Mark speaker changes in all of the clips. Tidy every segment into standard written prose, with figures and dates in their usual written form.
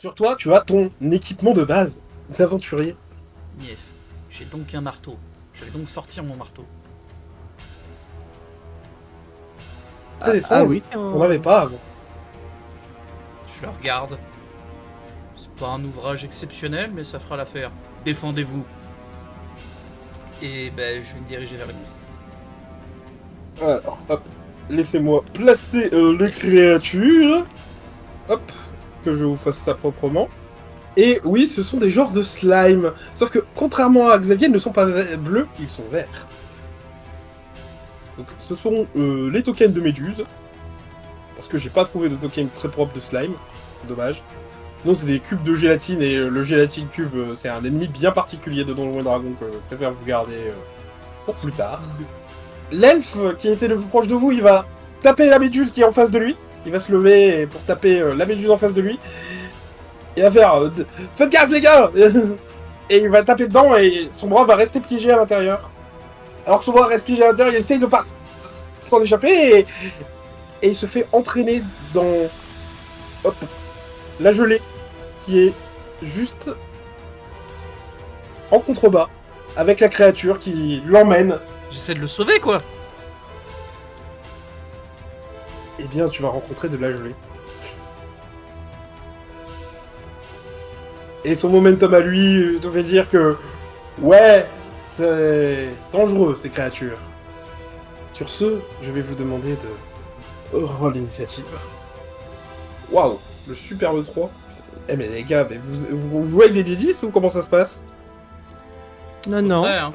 Speaker 1: Sur toi, tu as ton équipement de base d'aventurier.
Speaker 2: Yes. J'ai donc un marteau. Je vais donc sortir mon marteau.
Speaker 1: Très étrange.
Speaker 3: oui.
Speaker 1: On n'avait pas avant.
Speaker 2: Je le regarde. C'est pas un ouvrage exceptionnel, mais ça fera l'affaire. Défendez-vous. Et ben, je vais me diriger vers le monstre.
Speaker 1: Alors, hop. Laissez-moi placer les créatures. Hop. Que je vous fasse ça proprement. Et oui, ce sont des genres de slime. Sauf que, contrairement à Xavier, ils ne sont pas bleus, ils sont verts. Donc, ce sont les tokens de méduse. Parce que j'ai pas trouvé de token très propre de slime. C'est dommage. Sinon, c'est des cubes de gélatine, et le gélatine cube, c'est un ennemi bien particulier de Donjons et Dragons que je préfère vous garder pour plus tard. L'elfe qui était le plus proche de vous, il va taper la méduse qui est en face de lui. Il va se lever pour taper la méduse en face de lui. Il va faire faites gaffe les gars. Et il va taper dedans et son bras va rester piégé à l'intérieur. Alors que son bras reste piégé à l'intérieur, il essaye de s'en échapper et il se fait entraîner dans la gelée qui est juste en contrebas avec la créature qui l'emmène.
Speaker 2: J'essaie de le sauver, quoi.
Speaker 1: Eh bien, tu vas rencontrer de la gelée. Et son momentum à lui te fait dire que ouais, c'est dangereux ces créatures. Sur ce, je vais vous demander de roll l'initiative. Waouh, le superbe 3. Eh mais les gars, mais vous jouez avec des D10 ou comment ça se passe?
Speaker 3: Non, non.
Speaker 2: Ouais, hein.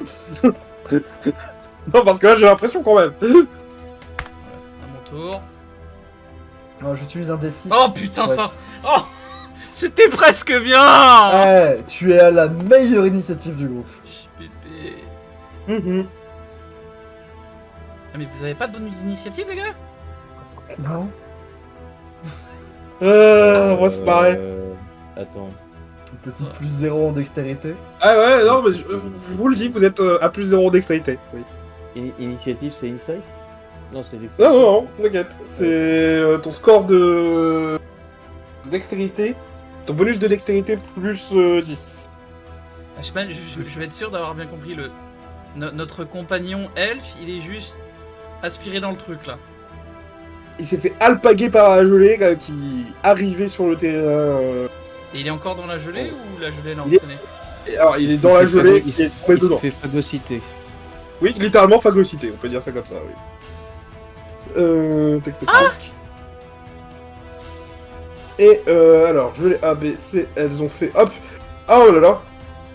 Speaker 1: Non, parce que là j'ai l'impression quand même.
Speaker 2: À mon tour.
Speaker 4: Non, j'utilise un D6.
Speaker 2: Oh putain,
Speaker 4: Ouais.
Speaker 2: ça. Oh, c'était presque bien.
Speaker 4: Eh, tu es à la meilleure initiative du groupe.
Speaker 2: JPP.
Speaker 1: Mhm.
Speaker 2: Ah, mais vous avez pas de bonnes initiatives, les gars?
Speaker 4: Non.
Speaker 1: Moi c'est pareil.
Speaker 3: Attends.
Speaker 4: Un petit plus 0 en dextérité.
Speaker 1: Ah ouais, non, mais je vous le dis, vous êtes à plus 0 dextérité. Oui.
Speaker 3: Initiative, c'est Insight? Non, c'est Dexterity.
Speaker 1: Non, non, non, t'inquiète. C'est ton score de dextérité. Ton bonus de dextérité plus 10.
Speaker 2: Ah, je sais pas, je vais être sûr d'avoir bien compris. Notre compagnon elfe, il est juste aspiré dans le truc, là.
Speaker 1: Il s'est fait alpaguer par la gelée qui arrivait sur le terrain.
Speaker 2: Et il est encore dans la gelée ou la gelée l'a
Speaker 1: Il est-
Speaker 2: entraîné?
Speaker 1: Alors, il est dans la gelée, il est tombé
Speaker 3: Il s'est
Speaker 1: dedans.
Speaker 3: fait phagocyter.
Speaker 1: Oui, littéralement phagocyté, on peut dire ça comme ça, oui. Tac, tac, tac. Et alors, je les A, B, C, elles ont fait. Hop! Ah oh là là!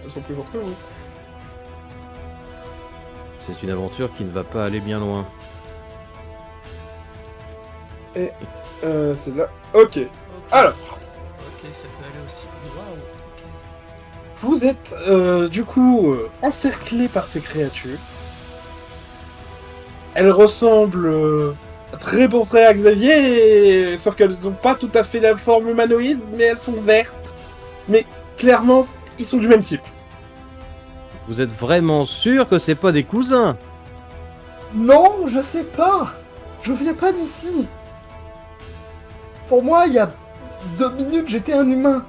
Speaker 1: Elles sont plus fortes que vous.
Speaker 3: C'est une aventure qui ne va pas aller bien loin.
Speaker 1: C'est là. Ok. Alors,
Speaker 2: Ok, ça peut aller aussi. Waouh, ok.
Speaker 1: vous êtes du coup encerclés par ces créatures. Elles ressemblent très pour trait à Xavier, sauf qu'elles n'ont pas tout à fait la forme humanoïde, mais elles sont vertes. Mais clairement, ils sont du même type.
Speaker 3: Vous êtes vraiment sûr que c'est pas des cousins?
Speaker 4: Non, je sais pas. Je viens pas d'ici. Pour moi, il y a 2 minutes, j'étais un humain.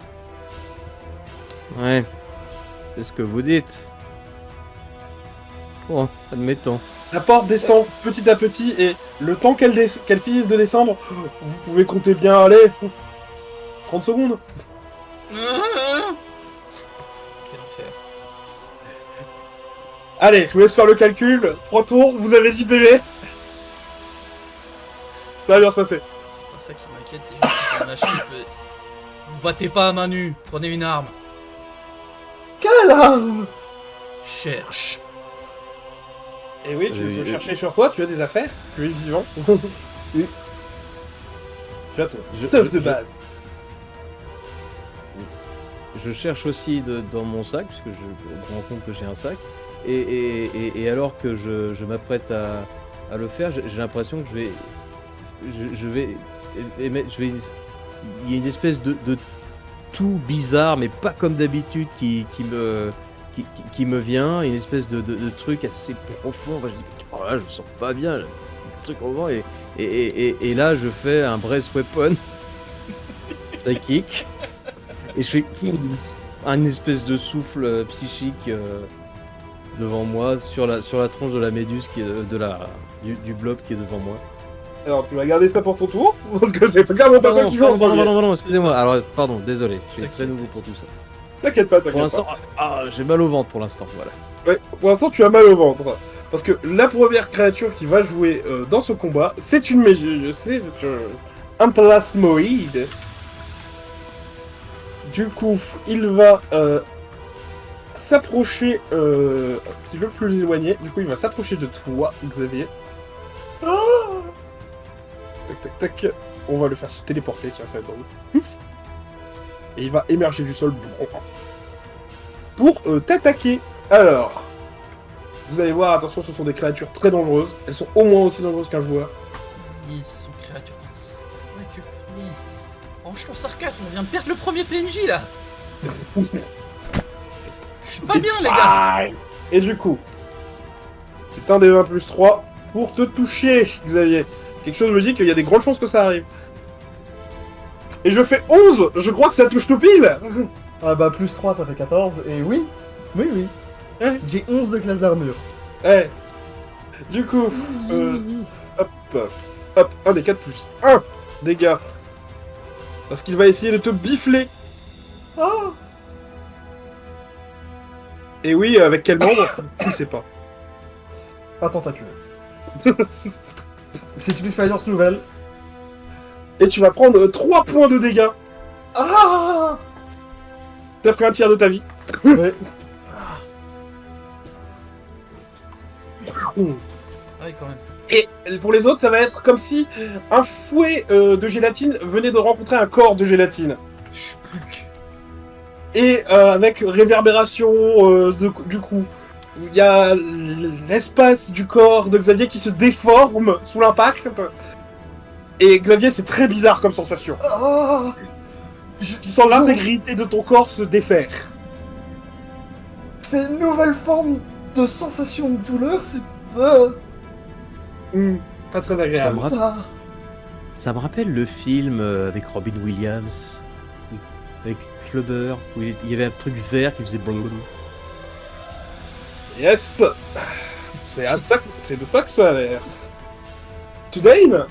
Speaker 3: Ouais. C'est ce que vous dites. Bon, admettons.
Speaker 1: La porte descend petit à petit, et le temps qu'elle finisse de descendre, vous pouvez compter bien, allez, 30 secondes.
Speaker 2: Quel enfer.
Speaker 1: Allez, je vous laisse faire le calcul. 3 tours, vous avez 6 PV. Ça va bien se passer.
Speaker 2: C'est pas ça qui m'inquiète, c'est juste que le machin, il peut... Vous battez pas à main nue, prenez une arme.
Speaker 4: Quelle arme?
Speaker 2: Cherche.
Speaker 1: Et oui, tu peux chercher sur toi, tu as des affaires, tu es vivant. Et... Tu as ton stuff de base.
Speaker 3: Je cherche aussi dans mon sac, puisque je me rends compte que j'ai un sac. Et alors que je m'apprête à le faire, j'ai l'impression que je vais émettre, il y a une espèce de tout bizarre, mais pas comme d'habitude, qui me vient, une espèce de truc assez profond. Enfin, je dis, oh là, je me sens pas bien, j'ai un petit truc au vent, et là, je fais un Breath Weapon, psychique, Et je fais un espèce de souffle psychique devant moi sur la tronche de la méduse qui est du blob qui est devant moi.
Speaker 1: Alors, tu vas garder ça pour ton tour, parce que c'est clairement pas toi qui joue en premier.
Speaker 3: Pardon, excusez-moi. Alors, pardon, désolé, je suis très nouveau pour tout ça.
Speaker 1: T'inquiète pas,
Speaker 3: Pour
Speaker 1: t'inquiète
Speaker 3: l'instant, j'ai mal au ventre pour l'instant, voilà.
Speaker 1: Ouais, pour l'instant, tu as mal au ventre. Parce que la première créature qui va jouer dans ce combat, c'est une méduse, c'est un plasmoïde. Du coup, il va s'approcher, c'est le plus éloigné, du coup il va s'approcher de toi, Xavier. Ah tac tac tac, on va le faire se téléporter, tiens, ça va être drôle. Ouf. Et il va émerger du sol pour t'attaquer. Alors, vous allez voir, attention, ce sont des créatures très dangereuses, elles sont au moins aussi dangereuses qu'un joueur.
Speaker 2: Oui, ce sont créatures. Ouais, oui. Range ton sarcasme, on vient de perdre le premier PNJ là. Je suis pas bien,
Speaker 1: It's
Speaker 2: les gars.
Speaker 1: fine. Et du coup, c'est un des 20 plus 3 pour te toucher, Xavier. Quelque chose me dit qu'il y a des grandes chances que ça arrive. Et je fais 11. Je crois que ça touche tout pile.
Speaker 4: Ah bah plus 3 ça fait 14, et oui.
Speaker 1: Ouais.
Speaker 4: J'ai 11 de classe d'armure.
Speaker 1: Ouais. Du coup, hop, un des 4 plus 1 dégâts. Parce qu'il va essayer de te bifler.
Speaker 4: Ah
Speaker 1: Et oui, avec quel membre? Je sais pas.
Speaker 4: Un tentacule. C'est une expérience nouvelle.
Speaker 1: Et tu vas prendre 3 points de dégâts.
Speaker 4: Ah
Speaker 1: T'as pris un tiers de ta vie.
Speaker 4: Ouais.
Speaker 2: Ah oui, quand même.
Speaker 1: Et pour les autres, ça va être comme si un fouet de gélatine venait de rencontrer un corps de gélatine.
Speaker 2: Schpluk.
Speaker 1: Et avec réverbération du coup. Il y a l'espace du corps de Xavier qui se déforme sous l'impact. Et Xavier, c'est très bizarre comme sensation.
Speaker 4: Ah
Speaker 1: Tu sens l'intégrité de ton corps se défaire.
Speaker 4: C'est une nouvelle forme de sensation de douleur, c'est pas...
Speaker 1: Pas très agréable.
Speaker 4: pas...
Speaker 3: Ça me rappelle le film avec Robin Williams, avec Flubber, où il y avait un truc vert qui faisait blablabla.
Speaker 1: Yes. C'est de ça que ça a l'air. Tudane,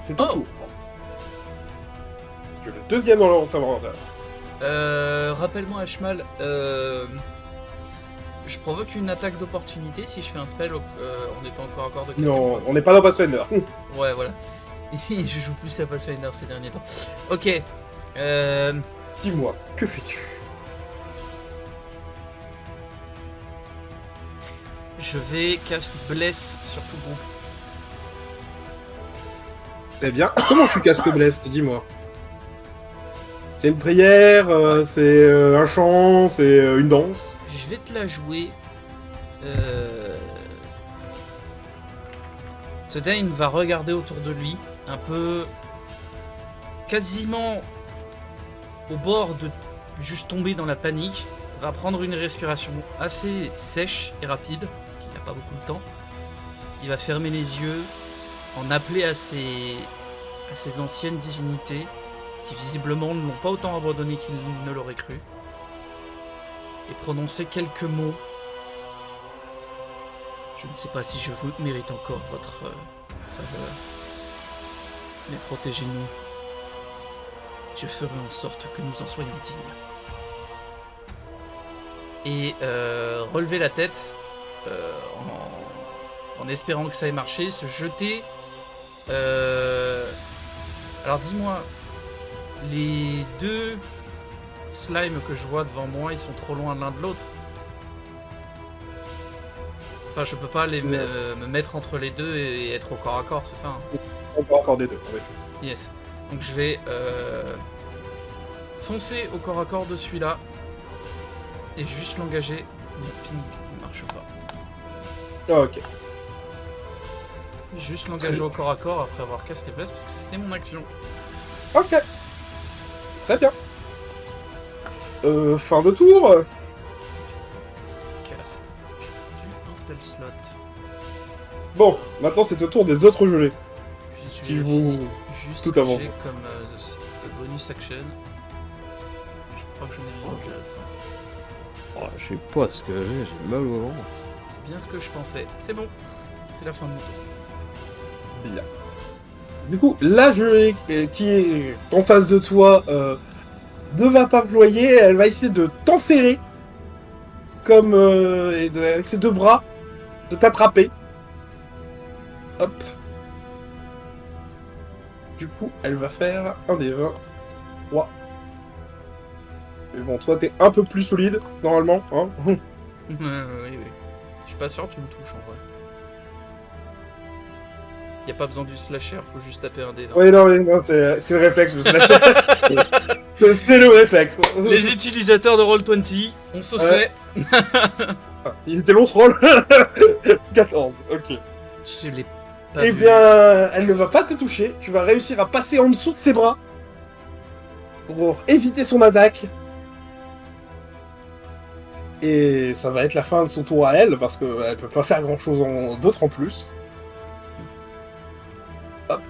Speaker 1: c'est ton tour. Tu es le deuxième dans l'ordre inventaire.
Speaker 2: Rappelle-moi, Ashmal, je provoque une attaque d'opportunité si je fais un spell en étant encore à corps de quelqu'un.
Speaker 1: Non, on n'est pas dans Pathfinder.
Speaker 2: Ouais, voilà. Je joue plus à Pathfinder ces derniers temps. Ok.
Speaker 1: Dis-moi, que fais-tu?
Speaker 2: Je vais cast Bless sur tout le groupe.
Speaker 1: Eh bien, comment tu castes Blessed, dis-moi? C'est une prière, c'est un chant, c'est une danse?
Speaker 2: Je vais te la jouer. Tudane va regarder autour de lui, un peu quasiment au bord de juste tomber dans la panique, va prendre une respiration assez sèche et rapide, parce qu'il n'a pas beaucoup de temps. Il va fermer les yeux, en appeler à ses anciennes divinités, qui visiblement ne l'ont pas autant abandonné qu'il ne l'aurait cru, et prononcer quelques mots. Je ne sais pas si je vous mérite encore votre faveur, mais protégez-nous. Je ferai en sorte que nous en soyons dignes. Et relever la tête en espérant que ça ait marché, se jeter. Alors dis-moi, les deux slimes que je vois devant moi, ils sont trop loin l'un de l'autre. Enfin, je peux pas me mettre entre les deux et être au corps à corps, c'est ça hein?
Speaker 1: On peut encore des deux, en effet.
Speaker 2: Yes. Donc je vais foncer au corps à corps de celui-là et juste l'engager. Mon ping ne marche pas.
Speaker 1: Ah, ok.
Speaker 2: Juste l'engager au corps à corps après avoir casté Bless parce que c'était mon action.
Speaker 1: Ok. Très bien. Fin de tour.
Speaker 2: Cast. J'ai perdu un spell slot.
Speaker 1: Bon, maintenant c'est au tour des autres gelés.
Speaker 2: Juste
Speaker 1: Qui vous
Speaker 2: juste
Speaker 1: tout
Speaker 2: que
Speaker 1: avant.
Speaker 2: j'ai comme bonus action. Je crois que je n'ai rien déjà à ça.
Speaker 3: Oh, je sais pas ce que j'ai mal au ventre.
Speaker 2: C'est bien ce que je pensais. C'est bon. C'est la fin de mon tour.
Speaker 1: Bien. Du coup, la gelée qui est en face de toi ne va pas ployer, elle va essayer de t'enserrer comme avec ses deux bras, de t'attraper. Hop. Du coup, elle va faire un des 20. 3. Mais bon, toi, t'es un peu plus solide, normalement. Hein.
Speaker 2: Oui, oui. Je suis pas sûr que tu me touches en vrai. Y a pas besoin du slasher, faut juste taper un dé.
Speaker 1: Oui, non, c'est le réflexe, le slasher. C'est le réflexe.
Speaker 2: Les utilisateurs de Roll20, on se sait.
Speaker 1: Ah, il était long ce rôle. 14, ok.
Speaker 2: Je l'ai pas
Speaker 1: Eh
Speaker 2: vu.
Speaker 1: bien, elle ne va pas te toucher. Tu vas réussir à passer en dessous de ses bras pour éviter son attaque. Et ça va être la fin de son tour à elle, parce qu'elle peut pas faire grand chose d'autre en plus. Hop.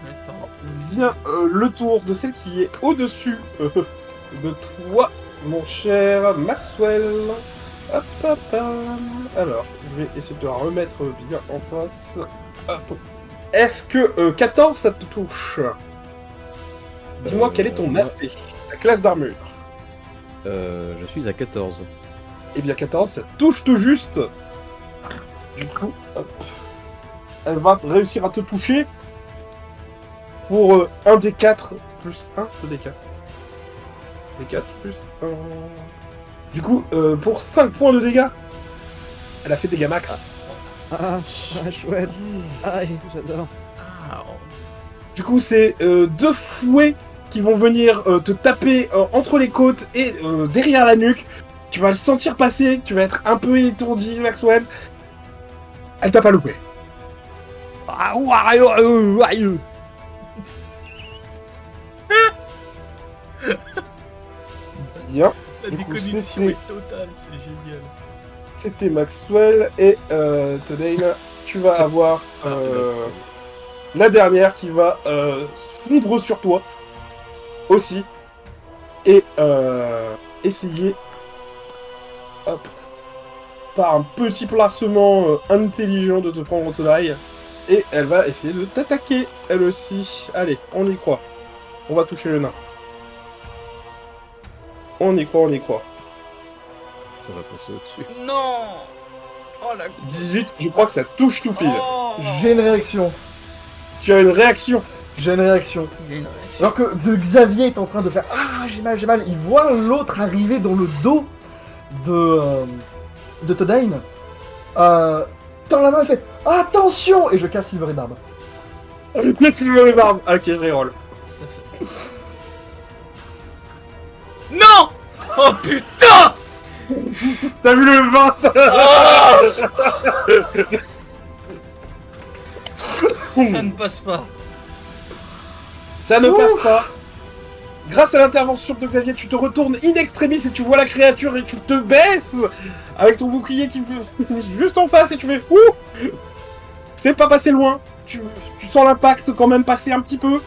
Speaker 2: Ouais, pardon.
Speaker 1: Vient le tour de celle qui est au-dessus de toi, mon cher Maxwell. Hop, hop, hop. Alors, je vais essayer de te remettre bien en face. Hop. Est-ce que 14, ça te touche? Dis-moi quel est ton AC, ta classe d'armure.
Speaker 3: Je suis à 14.
Speaker 1: Eh bien 14, ça touche tout juste. Du coup, hop. Elle va réussir à te toucher pour 1 des 4 plus 1 de D4. D4 plus 1. Du coup, pour 5 points de dégâts. Elle a fait dégâts max.
Speaker 3: Ah, chouette. Aïe, j'adore.
Speaker 2: Ah, oh.
Speaker 1: Du coup, c'est 2 fouets qui vont venir te taper entre les côtes et derrière la nuque. Tu vas le sentir passer, tu vas être un peu étourdi, Maxwell. Elle t'a pas loupé.
Speaker 3: Ah, ouah.
Speaker 1: Bien,
Speaker 2: La
Speaker 1: Du coup,
Speaker 2: déconnexion
Speaker 1: c'était-
Speaker 2: est totale, c'est génial.
Speaker 1: c'était Maxwell. Et Todane, tu vas avoir la dernière qui va fondre sur toi aussi. Et essayer, hop, par un petit placement intelligent de te prendre en tenaille. Et elle va essayer de t'attaquer, elle aussi. Allez, on y croit. On va toucher le nain. On y croit, on y croit.
Speaker 3: Ça va passer au-dessus.
Speaker 2: Non. Oh la...
Speaker 1: 18, je crois que ça touche tout pile.
Speaker 2: Oh.
Speaker 4: J'ai une réaction.
Speaker 1: Tu as une réaction.
Speaker 4: J'ai une réaction.
Speaker 2: Il y a une réaction.
Speaker 4: Alors que Xavier est en train de faire ah j'ai mal, j'ai mal. Il voit l'autre arriver dans le dos de Todane. Tend la main, il fait attention et je casse Silver et Barbe.
Speaker 1: Le Silver Barbe. Ok, je reroll.
Speaker 2: Ça fait... Non. Oh putain.
Speaker 1: T'as vu le 20?
Speaker 2: Ça ne passe pas.
Speaker 1: Ça ne
Speaker 4: Ouf.
Speaker 1: passe pas. Grâce à l'intervention de Xavier, tu te retournes in extremis et tu vois la créature et tu te baisses avec ton bouclier qui juste en face et tu fais ouh. C'est pas passé loin. Tu sens l'impact quand même passer un petit peu,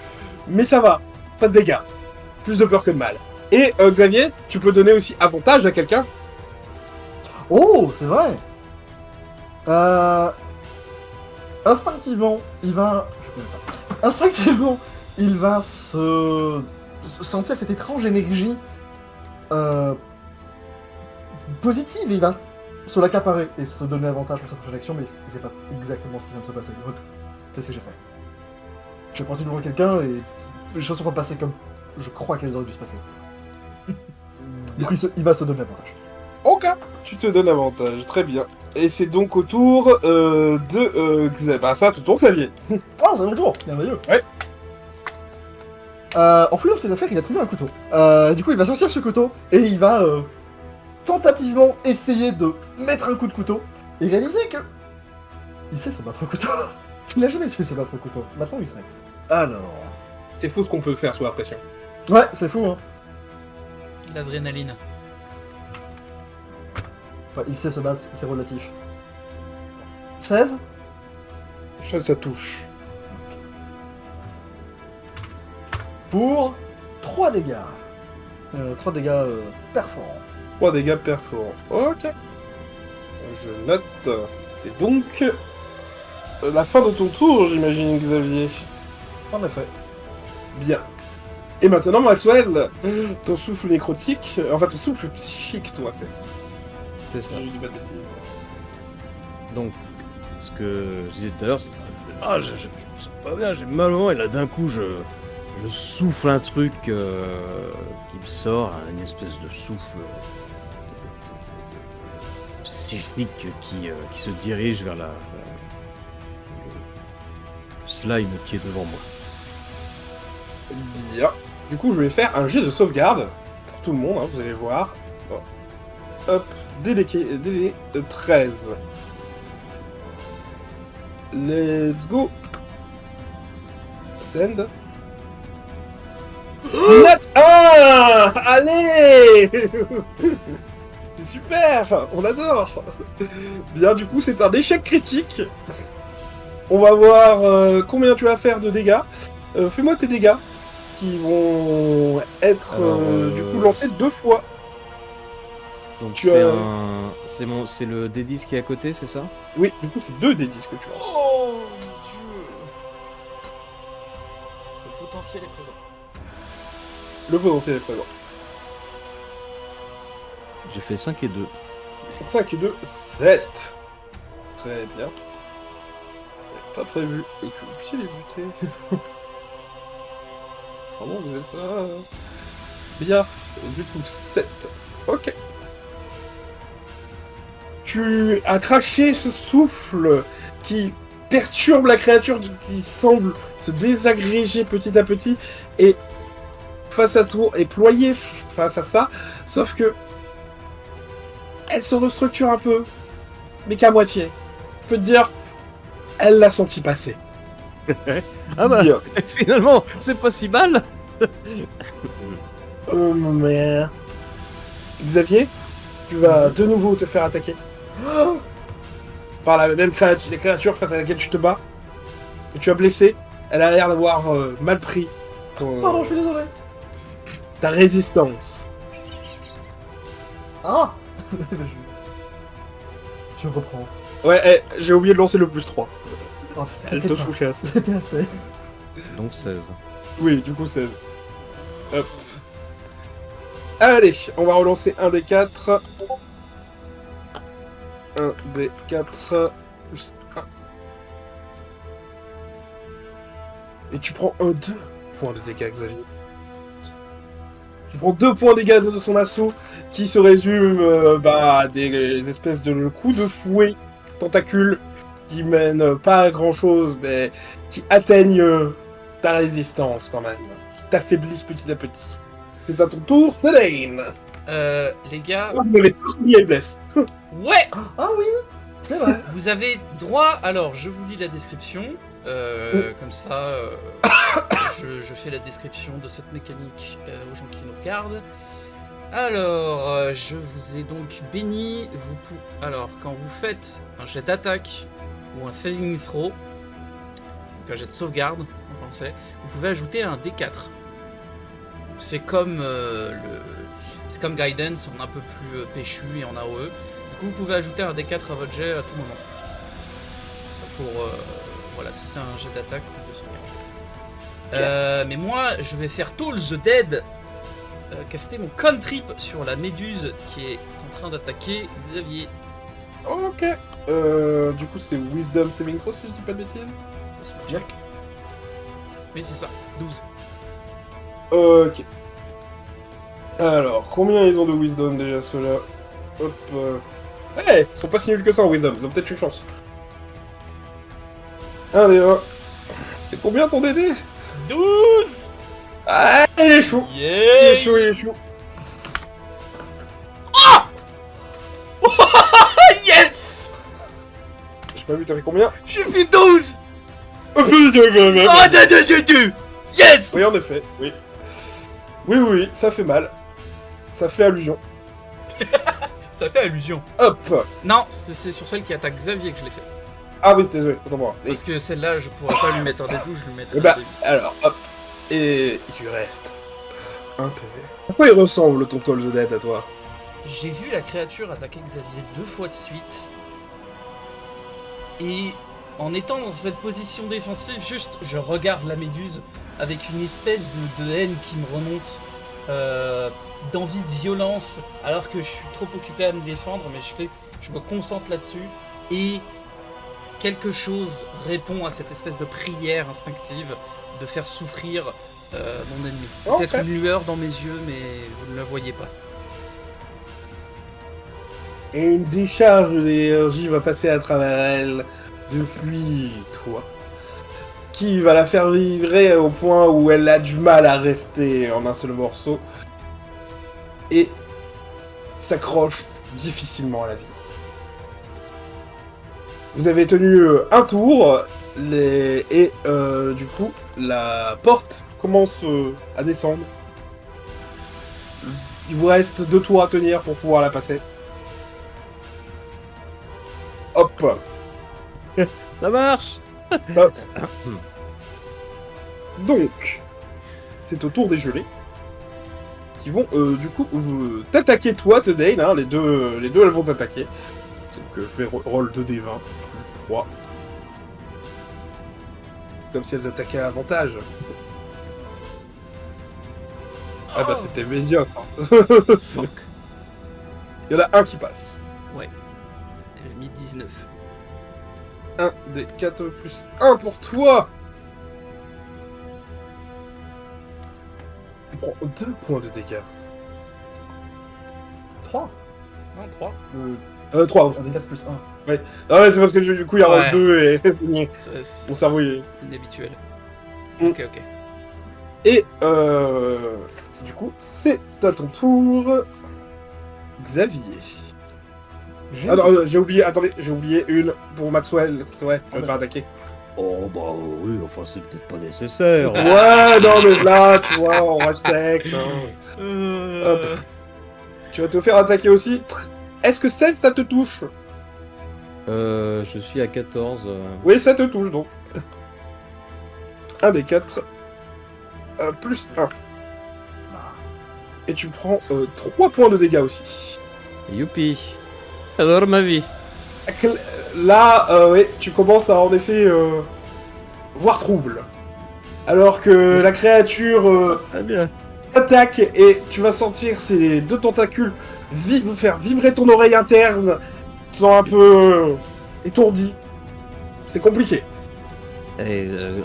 Speaker 1: mais ça va. Pas de dégâts. Plus de peur que de mal. Et Xavier, tu peux donner aussi avantage à quelqu'un.
Speaker 4: Oh, c'est vrai. Instinctivement, il va. Je connais ça. Instinctivement, il va se sentir cette étrange énergie positive et il va se l'accaparer et se donner avantage pour sa prochaine action, mais c'est pas exactement ce qui vient de se passer. Donc, qu'est-ce que j'ai fait? J'ai pensé de voir quelqu'un et les choses sont pas passées comme je crois qu'elles auraient dû se passer. Du coup, il va se donner avantage.
Speaker 1: Ok. Tu te donnes avantage, très bien. Et c'est donc au tour de Xavier. Bah ça, tout tour Xavier.
Speaker 4: Oh, c'est mon tour! Merveilleux!
Speaker 1: Ouais.
Speaker 4: En fouillant ses affaires, il a trouvé un couteau. Du coup, il va sortir ce couteau et il va tentativement essayer de mettre un coup de couteau et réaliser que. Il sait se battre au couteau. Il n'a jamais su se battre au couteau. Maintenant, il sait.
Speaker 1: Alors. C'est fou ce qu'on peut faire sous la pression.
Speaker 4: Ouais, c'est fou, hein.
Speaker 2: L'adrénaline.
Speaker 4: Enfin, il sait se battre, c'est relatif. 16?
Speaker 1: Ça touche.
Speaker 4: Pour 3 dégâts. 3 dégâts perforants.
Speaker 1: 3 dégâts perforants. Ok. Je note. C'est donc la fin de ton tour, j'imagine, Xavier.
Speaker 4: En effet.
Speaker 1: Bien. Et maintenant, Maxwell, ton souffle nécrotique, enfin ton souffle psychique, toi, c'est ça.
Speaker 3: C'est ça.
Speaker 1: Je dis pas de bêtises.
Speaker 3: Donc, ce que je disais tout à l'heure, c'est ah, je sais pas bien, j'ai mal au moment, et là d'un coup, je souffle un truc qui me sort, une espèce de souffle psychique qui se dirige vers le slime qui est devant moi.
Speaker 1: Bien. Du coup, je vais faire un jet de sauvegarde pour tout le monde, hein, vous allez voir. Oh. Hop, DD 13. Let's go. Send. Nat 1. Allez. C'est super, on adore. Bien, du coup, c'est un échec critique. On va voir combien tu vas faire de dégâts. Fais-moi tes dégâts qui vont être
Speaker 3: Alors,
Speaker 1: du coup lancés 2 fois.
Speaker 3: Donc
Speaker 1: Tu
Speaker 3: c'est
Speaker 1: as-
Speaker 3: c'est le D10 qui est à côté, c'est ça?
Speaker 1: Oui, du coup, c'est 2 des 10 que tu lances.
Speaker 2: Oh mon dieu. Le potentiel est présent.
Speaker 1: Le potentiel est présent.
Speaker 3: J'ai fait 5 et 2.
Speaker 1: 5 et 2, 7. Très bien. Pas prévu que vous puissiez les buter. Comment vous êtes ça? Bien, du coup 7. Ok. Tu as craché ce souffle qui perturbe la créature qui semble se désagréger petit à petit et face à toi et ployer face à ça, sauf que elle se restructure un peu, mais qu'à moitié. Je peux te dire, elle l'a senti passer.
Speaker 3: Ah bah,
Speaker 1: Bien.
Speaker 3: finalement, c'est pas si mal.
Speaker 1: Mais... Xavier, tu vas de nouveau te faire attaquer. Par la même créature face à laquelle tu te bats. Que tu as blessé. Elle a l'air d'avoir mal pris
Speaker 4: Pardon, je suis désolé.
Speaker 1: ta résistance.
Speaker 4: Ah. Je reprends.
Speaker 1: Ouais, j'ai oublié de lancer le plus 3.
Speaker 4: Oh,
Speaker 1: Elle te
Speaker 4: t'inquiète pas.
Speaker 1: touche.
Speaker 4: C'était assez.
Speaker 3: Donc 16.
Speaker 1: Oui, du coup 16. Hop. Allez, on va relancer un des 4. Un des 4 plus 1. Et tu prends 2 points de dégâts, Xavier. Tu prends 2 points de dégâts de son assaut qui se résument à des espèces de coups de fouet tentacules qui mènent pas à grand chose, mais qui atteignent ta résistance quand même, qui t'affaiblissent petit à petit. C'est à ton tour, Selene.
Speaker 2: Les gars,
Speaker 1: Vous m'avez tous mis à blesse.
Speaker 2: ouais,
Speaker 4: Ah oui. C'est vrai.
Speaker 2: vous avez droit. Alors, je vous lis la description. Comme ça, je fais la description de cette mécanique aux gens qui nous regardent. Alors, je vous ai donc béni. Alors, quand vous faites un jet d'attaque ou un saving throw, donc un jet de sauvegarde en français, vous pouvez ajouter un D4. C'est comme c'est comme Guidance en un peu plus péchu et en AOE. Du coup, vous pouvez ajouter un D4 à votre jet à tout moment. Pour voilà, si c'est un jet d'attaque ou de sauvegarde.
Speaker 1: Yes.
Speaker 2: Mais moi, je vais faire Toll the Dead, caster mon cantrip sur la méduse qui est en train d'attaquer Xavier.
Speaker 1: Ok. Du coup, c'est Wisdom Saving Throw si je dis pas de bêtises.
Speaker 2: Laisse-moi check. Oui, c'est ça, 12.
Speaker 1: Ok. Alors, combien ils ont de Wisdom déjà ceux-là? Hop. Hey, ils sont pas si nuls que ça en Wisdom, ils ont peut-être une chance. Allez, c'est combien ton DD?
Speaker 2: 12.
Speaker 1: Ah, il est chaud. Il
Speaker 2: Yeah.
Speaker 1: est chaud, il est chaud.
Speaker 2: Yes.
Speaker 1: J'ai pas vu, t'as fait combien?
Speaker 2: J'ai fait 12.
Speaker 1: Oh, putain,
Speaker 2: Oh, 2. Yes.
Speaker 1: oui, en effet, oui. Oui, ça fait mal. Ça fait allusion.
Speaker 2: Ça fait allusion.
Speaker 1: Hop.
Speaker 2: Non, c'est sur celle qui attaque Xavier que je l'ai fait.
Speaker 1: Ah oui, désolé, attends-moi.
Speaker 2: Parce que celle-là, je pourrais pas lui mettre un D12, je lui mettrais
Speaker 1: Et bah,
Speaker 2: un D8.
Speaker 1: alors, hop. Et il lui reste 1 PV. À quoi il ressemble ton Toll the Dead à toi?
Speaker 2: J'ai vu la créature attaquer Xavier 2 fois de suite. Et en étant dans cette position défensive, juste je regarde la méduse avec une espèce de haine qui me remonte, d'envie de violence, alors que je suis trop occupé à me défendre, mais je me concentre là-dessus. Et quelque chose répond à cette espèce de prière instinctive de faire souffrir mon ennemi. Peut-être une lueur dans mes yeux, mais vous ne la voyez pas.
Speaker 1: Et une décharge d'énergie va passer à travers elle depuis toi, qui va la faire vibrer au point où elle a du mal à rester en un seul morceau et s'accroche difficilement à la vie. Vous avez tenu un tour et du coup la porte commence à descendre. Il vous reste 2 tours à tenir pour pouvoir la passer. Hop.
Speaker 3: Ça marche.
Speaker 1: Ça. Donc, c'est au tour des gelés qui vont du coup t'attaquer toi, Tedane, hein, les deux elles vont t'attaquer. Donc je vais roll 2d20, plus 3. Comme si elles attaquaient à avantage. Ah bah c'était médiocre.
Speaker 2: Fuck.
Speaker 1: Il y en a un qui passe.
Speaker 2: Ouais. Elle a mis 19.
Speaker 1: 1 des 4 plus 1 pour toi. Tu prends 2 points de dégâts.
Speaker 4: 3
Speaker 2: Non, 3.
Speaker 1: 3.
Speaker 4: Un des 4 plus 1.
Speaker 1: Ah ouais, c'est parce que du coup il y a
Speaker 2: Ouais.
Speaker 1: 2 et
Speaker 2: C'est
Speaker 1: mon cerveau il est...
Speaker 2: inhabituel.
Speaker 1: Mm.
Speaker 2: Ok.
Speaker 1: Et du coup, c'est à ton tour, Xavier. Alors, j'ai oublié, attendez, j'ai oublié une pour Maxwell, c'est vrai, tu vas te faire attaquer.
Speaker 3: Oh bah oui, enfin c'est peut-être pas nécessaire.
Speaker 1: Ouais, non mais là, tu vois, on respecte. Hein. Hop. Tu vas te faire attaquer aussi. Est-ce que 16, ça te touche?
Speaker 3: Je suis à 14.
Speaker 1: Oui, ça te touche donc. 1 des 4. Plus 1. Et tu prends 3 points de dégâts aussi.
Speaker 3: Youpi. J'adore ma vie.
Speaker 1: Là, oui, tu commences à en effet voir trouble. Alors que la créature
Speaker 3: Très bien.
Speaker 1: t'attaque et tu vas sentir ces 2 tentacules faire vibrer ton oreille interne. Tu sens un peu étourdi. C'est compliqué.
Speaker 3: Et je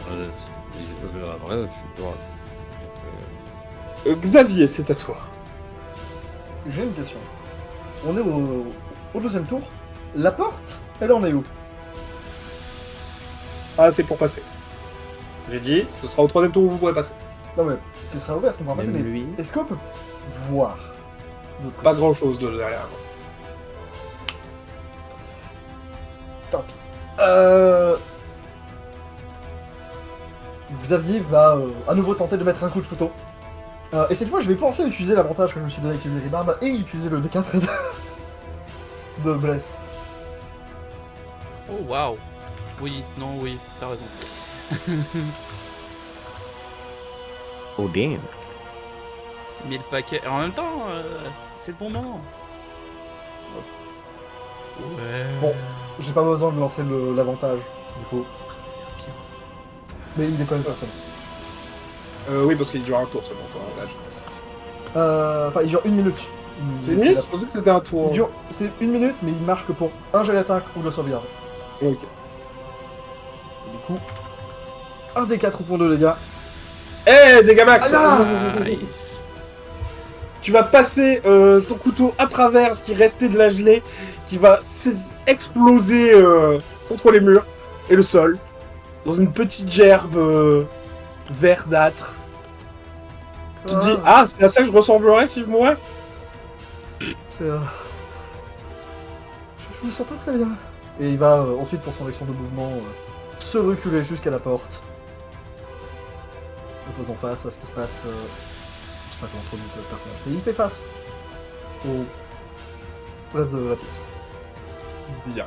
Speaker 3: suis
Speaker 1: Xavier, c'est à toi.
Speaker 4: J'ai une question. On est au deuxième tour. La porte, elle en est où?
Speaker 1: Ah, c'est pour passer. J'ai dit, ce sera au 3ème tour où vous pourrez passer.
Speaker 4: Non mais, elle sera ouverte, on pourra passer,
Speaker 3: Même
Speaker 4: mais
Speaker 3: lui.
Speaker 4: est-ce qu'on peut voir d'autre côté?
Speaker 1: Pas grand chose de derrière.
Speaker 4: Tant pis. Xavier va à nouveau tenter de mettre un coup de couteau. Et cette fois, je vais penser à utiliser l'avantage que je me suis donné avec celui de Ribarbe et utiliser le D4 de bless.
Speaker 2: Oh waouh. Oui, non, oui, t'as raison.
Speaker 3: Oh damn.
Speaker 2: 1000 paquets. Et en même temps, c'est le bon moment. Ouais.
Speaker 4: Bon, j'ai pas besoin de lancer l'avantage, du coup.
Speaker 2: Bien.
Speaker 4: Mais il est quand même personne.
Speaker 1: Oui, parce qu'il dure un tour seulement. Toi, hein.
Speaker 4: Enfin, il dure 1 minute.
Speaker 1: C'est une minute? Je pensais que c'était un tour.
Speaker 4: C'est 1 minute, mais il marche que pour un jet d'attaque ou de sauvegarde.
Speaker 1: Ok.
Speaker 4: Et du coup, 1 des 4 points de dégâts.
Speaker 1: Eh, dégâts max!
Speaker 4: Ah
Speaker 2: Nice.
Speaker 1: Tu vas passer ton couteau à travers ce qui restait de la gelée, qui va exploser contre les murs et le sol, dans une petite gerbe verdâtre. Tu te dis, ah, c'est à ça que je ressemblerais si je mourais?
Speaker 4: C'est. Je me sens pas très bien. Et il va ensuite, pour son action de mouvement, se reculer jusqu'à la porte. En faisant face à ce qui se passe. Je sais pas comment introduire le personnage. Mais il fait face au reste de la pièce.
Speaker 1: Bien.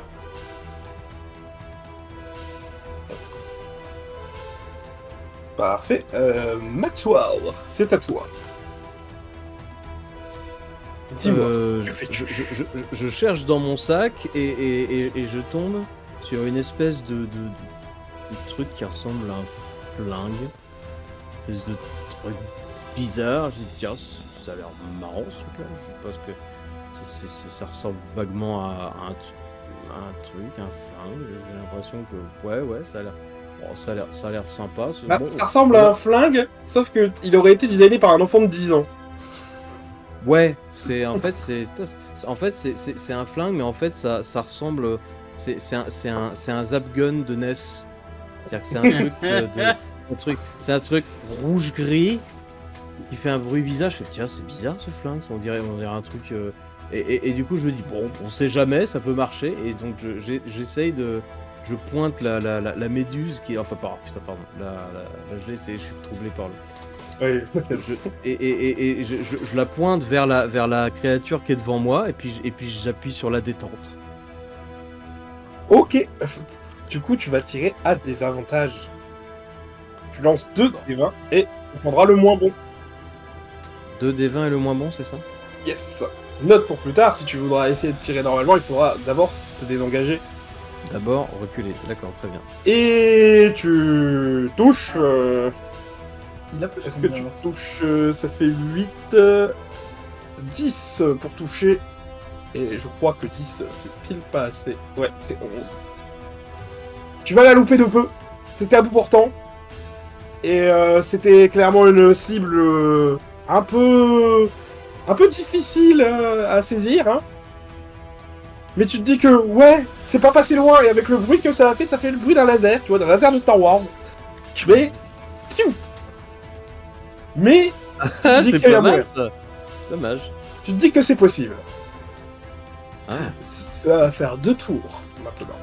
Speaker 1: Parfait. Maxwell, c'est à toi. Dis-moi,
Speaker 3: Euh,
Speaker 1: que fais-tu?
Speaker 3: je cherche dans mon sac et je tombe sur une espèce de truc qui ressemble à un flingue. Une espèce de truc bizarre. Je dis tiens, ça a l'air marrant ce truc-là. Parce que ça ressemble vaguement à un truc, un flingue. J'ai l'impression que ouais, ça a l'air. Bon, ça a l'air sympa.
Speaker 1: Bah,
Speaker 3: Bon,
Speaker 1: ça ressemble à un flingue, sauf que il aurait été designé par un enfant de 10 ans.
Speaker 3: ouais, c'est en fait c'est un flingue, mais en fait ça ressemble. C'est un zap gun de NES. C'est-à-dire que c'est un truc c'est un truc rouge gris qui fait un bruit bizarre. Je fais tiens, c'est bizarre ce flingue, on dirait un truc. Et du coup je me dis bon, on sait jamais, ça peut marcher. Et donc j'essaye de. Je pointe la méduse qui est. Enfin, putain, pardon. Je suis troublé par le.
Speaker 1: Oui.
Speaker 3: Je la pointe vers la créature qui est devant moi, et puis j'appuie sur la détente.
Speaker 1: Ok. Du coup, tu vas tirer à des avantages. Tu lances 2 des 20 et tu prendras le moins bon.
Speaker 3: 2 des 20 et le moins bon, c'est ça?
Speaker 1: Yes. Note pour plus tard, si tu voudras essayer de tirer normalement, il faudra d'abord te désengager.
Speaker 3: D'abord, reculer. D'accord, très bien.
Speaker 1: Et tu touches.
Speaker 4: Il a plus.
Speaker 1: Est-ce que tu
Speaker 4: combien,
Speaker 1: touches. Ça fait 8. 10 pour toucher. Et je crois que 10, c'est pile pas assez. Ouais, c'est 11. Tu vas la louper de peu. C'était à bout portant. Et c'était clairement une cible un peu difficile à saisir. Hein. Mais tu te dis que, ouais, c'est pas passé loin. Et avec le bruit que ça fait le bruit d'un laser. Tu vois, d'un laser de Star Wars. Mais... Piou. Mais...
Speaker 3: Ah,
Speaker 1: dis
Speaker 3: c'est
Speaker 1: qu'il y a
Speaker 3: pas mal
Speaker 1: moyen.
Speaker 3: ça. Dommage.
Speaker 1: Tu te dis que c'est possible.
Speaker 3: Ah.
Speaker 1: Cela va faire 2 tours maintenant.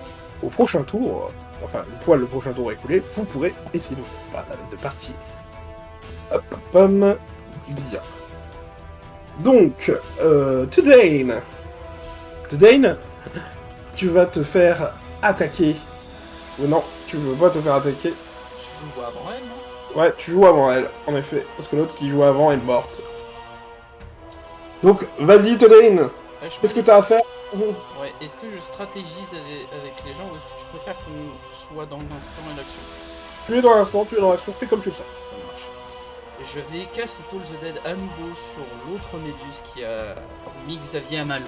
Speaker 1: Au prochain tour, enfin une fois le prochain tour écoulé, vous pourrez essayer de partir. Hop, hop, hop. Bien. Donc, Tudane, tu vas te faire attaquer. Ou non, tu veux pas te faire attaquer.
Speaker 2: Je joue avant elle, non?
Speaker 1: Ouais, tu joues avant elle, en effet. Parce que l'autre qui joue avant est morte. Donc, vas-y, Tudane. Qu'est-ce que t'as à faire?
Speaker 2: Ouais, est-ce que je stratégise avec les gens ou est-ce que tu préfères qu'on soit dans l'instant et l'action?
Speaker 1: Tu es dans l'instant, tu es dans l'action, fais comme tu le sens.
Speaker 2: Ça marche. Je vais casser Toll the Dead à nouveau sur l'autre Méduse qui a mis Xavier à mal.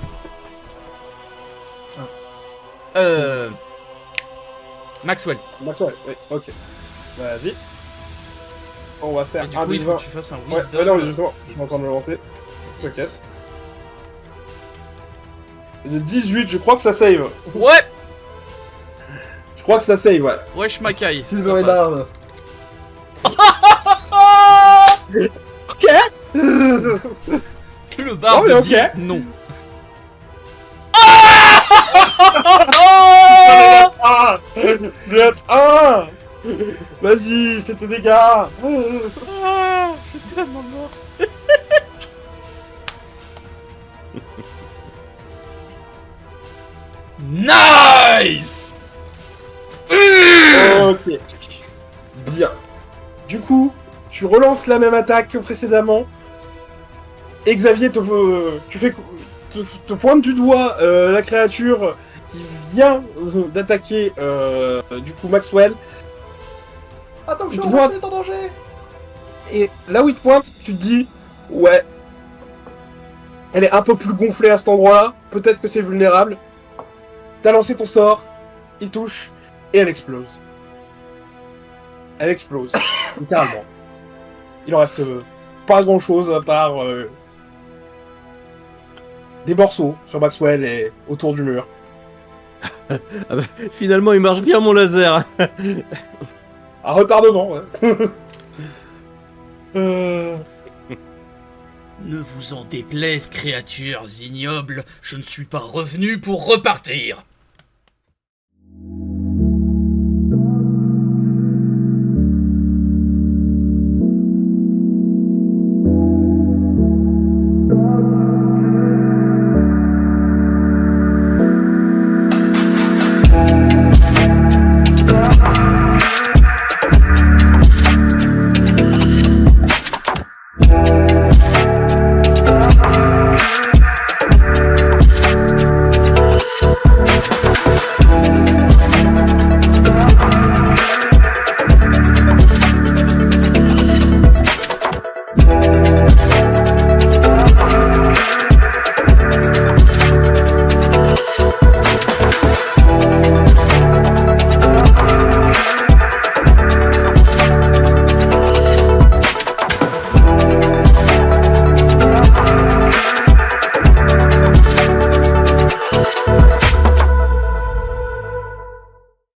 Speaker 2: Maxwell.
Speaker 1: Maxwell, oui, ok. Vas-y. On va faire
Speaker 2: Et du
Speaker 1: un
Speaker 2: coup, il
Speaker 1: des
Speaker 2: faut
Speaker 1: 20.
Speaker 2: que tu fasses un
Speaker 1: Ouais,
Speaker 2: wisdom.
Speaker 1: non, mais justement, je suis en train de le lancer.
Speaker 2: Vas-y.
Speaker 1: T'inquiète. Le 18, je crois que ça save.
Speaker 2: Ouais.
Speaker 1: Je crois que ça save, ouais.
Speaker 2: Wesh Makai.
Speaker 4: 6
Speaker 2: ça
Speaker 4: heures et
Speaker 2: passe.
Speaker 4: d'armes.
Speaker 1: Ok.
Speaker 2: Le barde
Speaker 1: Oh, mais
Speaker 2: dit
Speaker 1: ok.
Speaker 2: non.
Speaker 1: Ah, Bien, ah. Vas-y, fais tes dégâts.
Speaker 2: Ah, je suis tellement mort. Nice.
Speaker 1: Ok. Bien. Du coup, tu relances la même attaque que précédemment. Et Xavier, te pointe du doigt la créature qui vient d'attaquer du coup Maxwell.
Speaker 4: Attention,
Speaker 1: Tu vois-
Speaker 4: Maxwell est en danger.
Speaker 1: Et là où il te pointe, tu te dis, ouais, elle est un peu plus gonflée à cet endroit-là. Peut-être que c'est vulnérable. T'as lancé ton sort, il touche et elle explose. Elle explose, littéralement. Il en reste pas grand-chose à part des morceaux sur Maxwell et autour du mur.
Speaker 3: Ah bah, finalement, il marche bien mon laser.
Speaker 1: À retardement, ouais.
Speaker 2: Ne vous en déplaise, créatures ignobles, je ne suis pas revenu pour repartir.